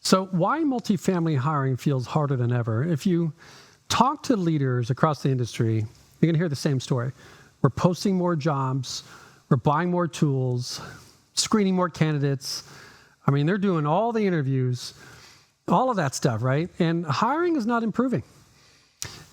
So why multifamily hiring feels harder than ever? If you talk to leaders across the industry, you're going to hear the same story. We're posting more jobs. We're buying more tools, screening more candidates. I mean, they're doing all the interviews, all of that stuff, right? And hiring is not improving.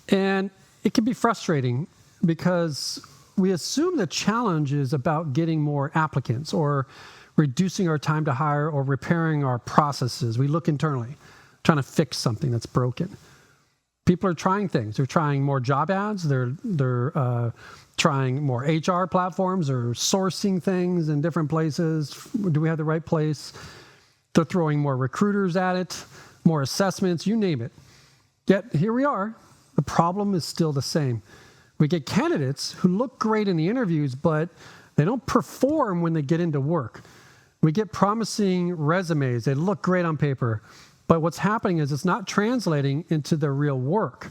And it can be frustrating because we assume the challenge is about getting more applicants or reducing our time to hire or repairing our processes. We look internally, trying to fix something that's broken. People are trying things. They're trying more job ads. They're trying more HR platforms or sourcing things in different places. Do we have the right place? They're throwing more recruiters at it, more assessments, you name it. Yet here we are. The problem is still the same. We get candidates who look great in the interviews, but they don't perform when they get into work. We get promising resumes. They look great on paper, but what's happening is it's not translating into the real work.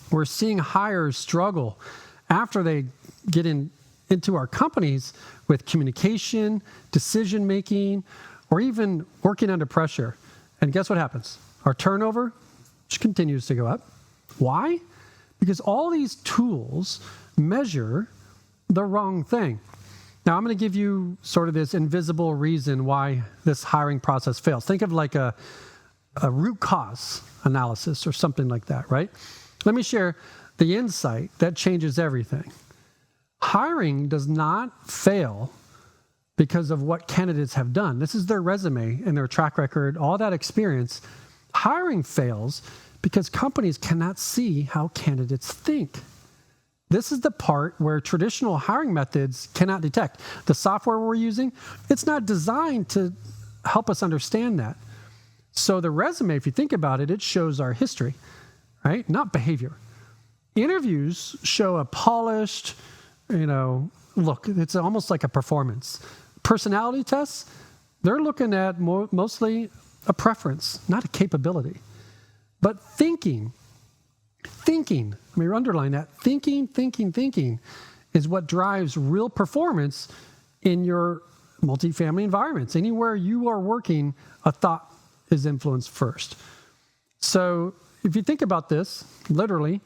We're seeing hires struggle after they get into our companies with communication, decision-making, or even working under pressure. And guess what happens? Our turnover just continues to go up. Why? Because all these tools measure the wrong thing. Now, I'm going to give you sort of this invisible reason why this hiring process fails. Think of like a root cause analysis or something like that, right? Let me share the insight that changes everything. Hiring does not fail because of what candidates have done. This is their resume and their track record, all that experience. Hiring fails because companies cannot see how candidates think. This is the part where traditional hiring methods cannot detect. The software we're using, it's not designed to help us understand that. So the resume, if you think about it, it shows our history, right? Not behavior. Interviews show a polished, look. It's almost like a performance. Personality tests, they're looking at mostly a preference, not a capability. But thinking, let me underline that, thinking is what drives real performance in your multifamily environments. Anywhere you are working, a thought is influenced first. So if you think about this, literally,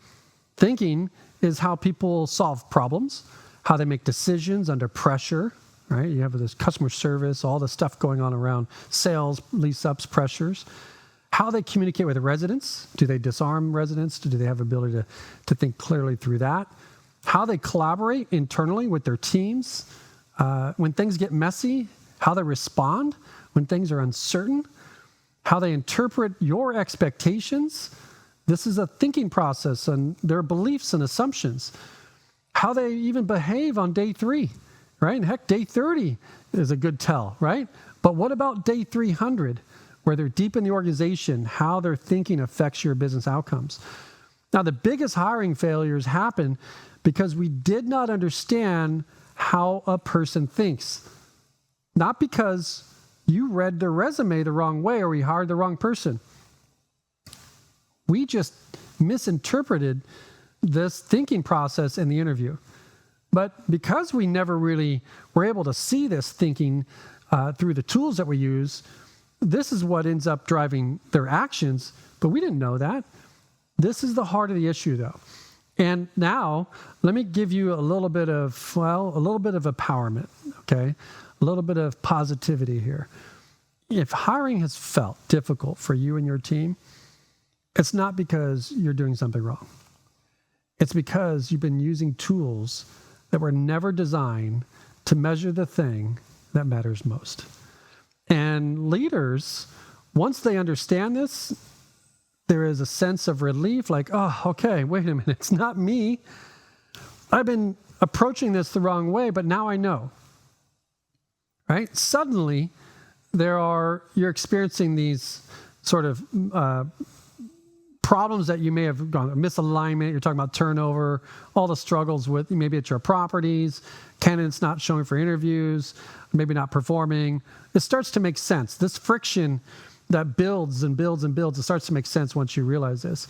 thinking is how people solve problems, how they make decisions under pressure, right? You have this customer service, all the stuff going on around sales, lease-ups, pressures. How they communicate with the residents. Do they disarm residents? Do they have ability to think clearly through that? How they collaborate internally with their teams. When things get messy, how they respond when things are uncertain. How they interpret your expectations. This is a thinking process and their beliefs and assumptions. How they even behave on day 3, right? And heck, day 30 is a good tell, right? But what about day 300? Where they're deep in the organization, how their thinking affects your business outcomes. Now, the biggest hiring failures happen because we did not understand how a person thinks. Not because you read their resume the wrong way or we hired the wrong person. We just misinterpreted this thinking process in the interview. But because we never really were able to see this thinking through the tools that we use, this is what ends up driving their actions, but we didn't know that. This is the heart of the issue, though. And now, let me give you a little bit of empowerment, okay? A little bit of positivity here. If hiring has felt difficult for you and your team, it's not because you're doing something wrong. It's because you've been using tools that were never designed to measure the thing that matters most. And leaders, once they understand this, there is a sense of relief, like, oh, okay, wait a minute, it's not me. I've been approaching this the wrong way, but now I know, right? Suddenly, you're experiencing these sort of problems that you may have gone, misalignment, you're talking about turnover, all the struggles with, maybe it's your properties, candidates not showing for interviews, maybe not performing. It starts to make sense. This friction that builds and builds and builds, it starts to make sense once you realize this.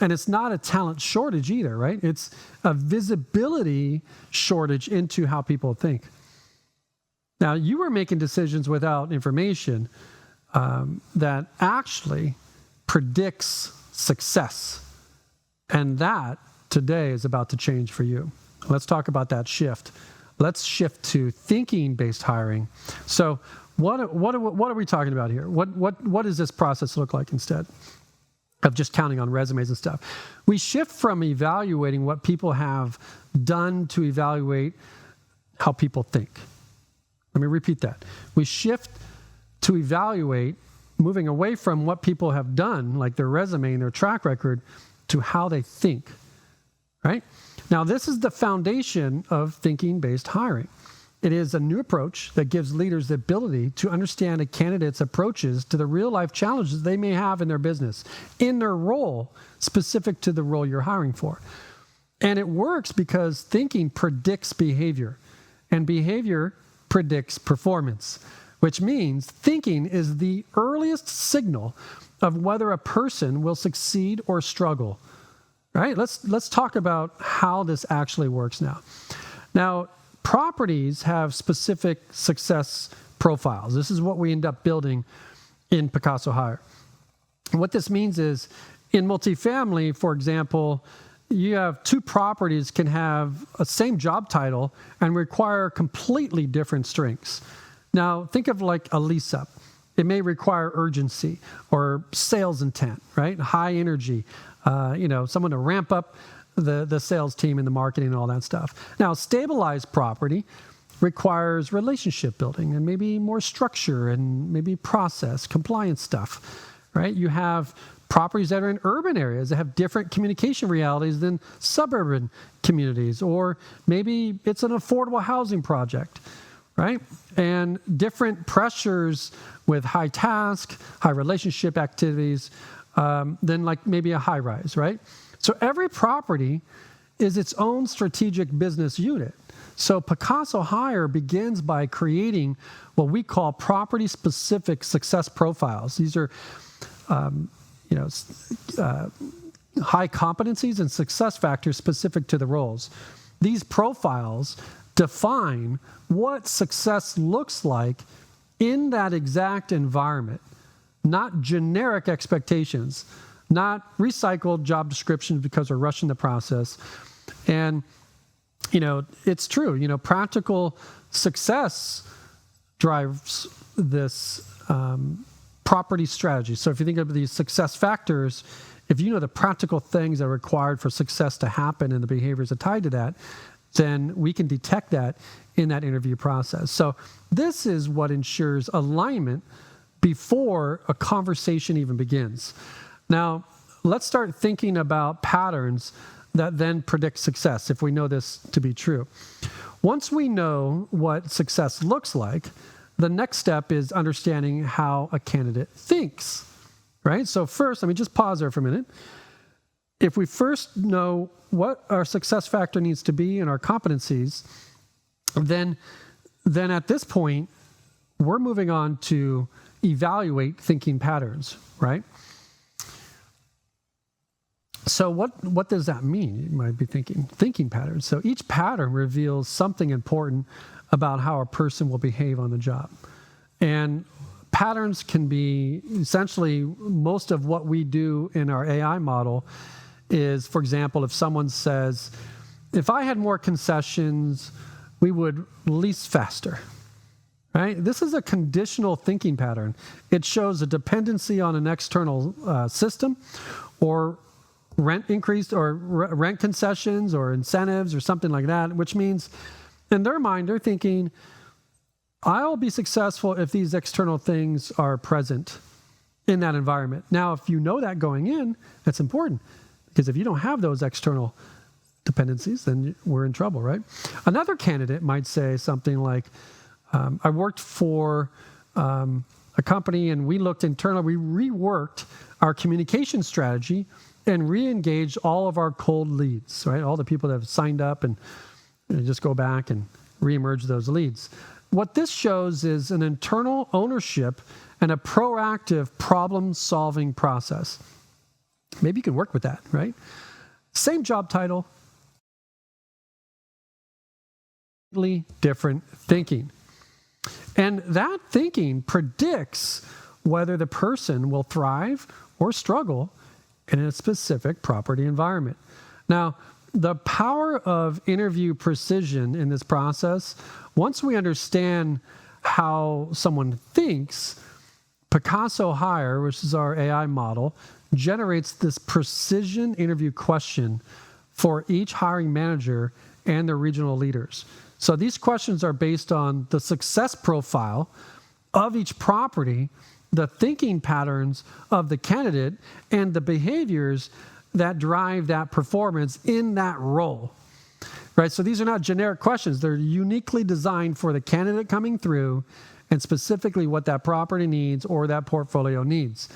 And it's not a talent shortage either, right? It's a visibility shortage into how people think. Now, you were making decisions without information, that actually predicts success. And that today is about to change for you. Let's talk about that shift. Let's shift to thinking-based hiring. So what are we talking about here? What does this process look like instead of just counting on resumes and stuff? We shift from evaluating what people have done to evaluate how people think. Let me repeat that. We shift to evaluate, moving away from what people have done, like their resume and their track record, to how they think, right? Now, this is the foundation of thinking-based hiring. It is a new approach that gives leaders the ability to understand a candidate's approaches to the real-life challenges they may have in their business, in their role, specific to the role you're hiring for. And it works because thinking predicts behavior, and behavior predicts performance, which means thinking is the earliest signal of whether a person will succeed or struggle. Right? Let's talk about how this actually works now. Now, properties have specific success profiles. This is what we end up building in Picasso Hire. What this means is, in multifamily, for example, you have two properties can have a same job title and require completely different strengths. Now, think of like a lease up. It may require urgency or sales intent, right? High energy. Someone to ramp up the sales team and the marketing and all that stuff. Now, stabilized property requires relationship building and maybe more structure and maybe process, compliance stuff, right? You have properties that are in urban areas that have different communication realities than suburban communities, or maybe it's an affordable housing project, right? And different pressures with high task, high relationship activities, than like maybe a high rise, right? So every property is its own strategic business unit. So Picasso Hire begins by creating what we call property-specific success profiles. These are, high competencies and success factors specific to the roles. These profiles define what success looks like in that exact environment. Not generic expectations, not recycled job descriptions because we're rushing the process. And, it's true, practical success drives this property strategy. So if you think of these success factors, if you know the practical things that are required for success to happen and the behaviors that are tied to that, then we can detect that in that interview process. So this is what ensures alignment before a conversation even begins. Now, let's start thinking about patterns that then predict success, if we know this to be true. Once we know what success looks like, the next step is understanding how a candidate thinks, right? So first, let me just pause there for a minute. If we first know what our success factor needs to be and our competencies, then at this point, we're moving on to evaluate thinking patterns, right? So what does that mean? You might be thinking patterns. So each pattern reveals something important about how a person will behave on the job. And patterns can be essentially most of what we do in our AI model is, for example, if someone says, if I had more concessions, we would lease faster. Right? This is a conditional thinking pattern. It shows a dependency on an external system or rent increase or rent concessions or incentives or something like that, which means in their mind, they're thinking, I'll be successful if these external things are present in that environment. Now, if you know that going in, that's important because if you don't have those external dependencies, then we're in trouble, right? Another candidate might say something like, I worked for a company and we looked internally, we reworked our communication strategy and re-engaged all of our cold leads, right? All the people that have signed up and just go back and re-emerge those leads. What this shows is an internal ownership and a proactive problem-solving process. Maybe you can work with that, right? Same job title, different thinking. And that thinking predicts whether the person will thrive or struggle in a specific property environment. Now, the power of interview precision in this process, once we understand how someone thinks, Picasso Hire, which is our AI model, generates this precision interview question for each hiring manager and their regional leaders. So these questions are based on the success profile of each property, the thinking patterns of the candidate, and the behaviors that drive that performance in that role. Right? So these are not generic questions. They're uniquely designed for the candidate coming through and specifically what that property needs or that portfolio needs.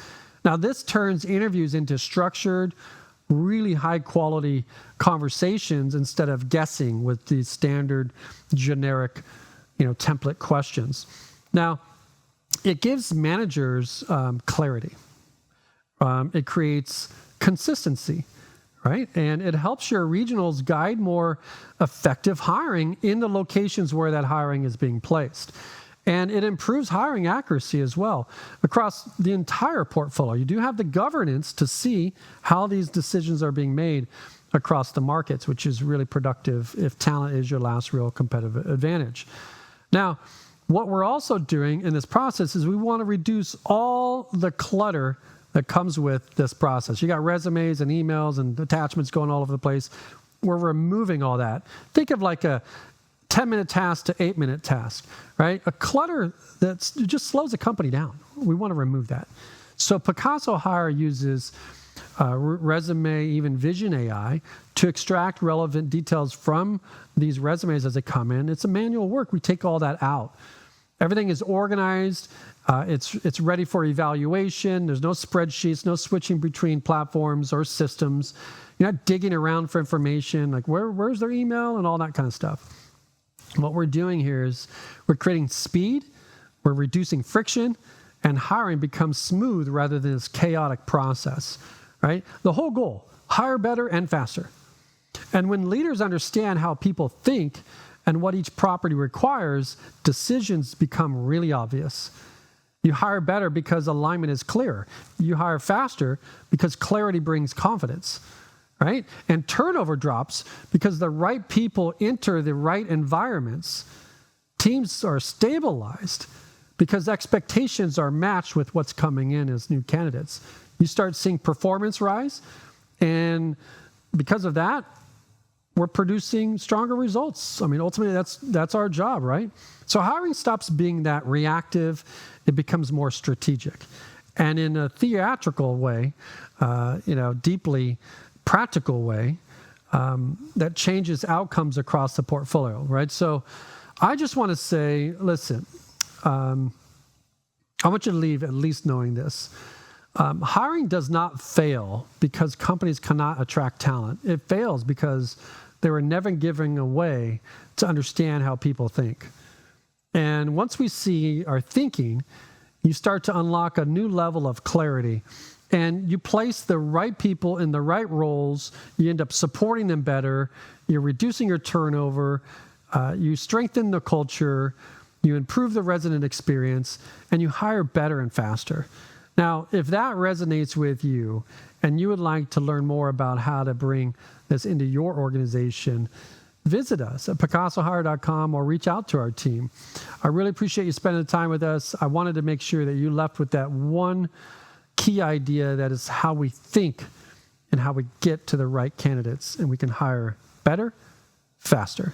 Now, this turns interviews into structured, really high-quality conversations instead of guessing with these standard, generic, template questions. Now, it gives managers clarity. It creates consistency, right? And it helps your regionals guide more effective hiring in the locations where that hiring is being placed. And it improves hiring accuracy as well across the entire portfolio. You do have the governance to see how these decisions are being made across the markets, which is really productive if talent is your last real competitive advantage. Now, what we're also doing in this process is we want to reduce all the clutter that comes with this process. You got resumes and emails and attachments going all over the place. We're removing all that. Think of like a 10-minute task to 8-minute task, right? A clutter that just slows a company down. We want to remove that. So Picasso Hire uses resume, even vision AI, to extract relevant details from these resumes as they come in. It's a manual work. We take all that out. Everything is organized. It's ready for evaluation. There's no spreadsheets, no switching between platforms or systems. You're not digging around for information, like where's their email and all that kind of stuff. What we're doing here is we're creating speed, we're reducing friction, and hiring becomes smooth rather than this chaotic process, right? The whole goal, hire better and faster. And when leaders understand how people think and what each property requires, decisions become really obvious. You hire better because alignment is clear. You hire faster because clarity brings confidence, right? And turnover drops because the right people enter the right environments. Teams are stabilized because expectations are matched with what's coming in as new candidates. You start seeing performance rise, and because of that, we're producing stronger results. I mean, ultimately, that's our job, right? So hiring stops being that reactive. It becomes more strategic. And in a theatrical way, deeply practical way, that changes outcomes across the portfolio, right? So I just want to say, listen, I want you to leave at least knowing this. Hiring does not fail because companies cannot attract talent. It fails because they were never given a way to understand how people think. And once we see our thinking, you start to unlock a new level of clarity. And you place the right people in the right roles. You end up supporting them better. You're reducing your turnover. You strengthen the culture. You improve the resident experience. And you hire better and faster. Now, if that resonates with you and you would like to learn more about how to bring this into your organization, visit us at picassohire.com or reach out to our team. I really appreciate you spending the time with us. I wanted to make sure that you left with that one key idea, that is how we think and how we get to the right candidates, and we can hire better, faster.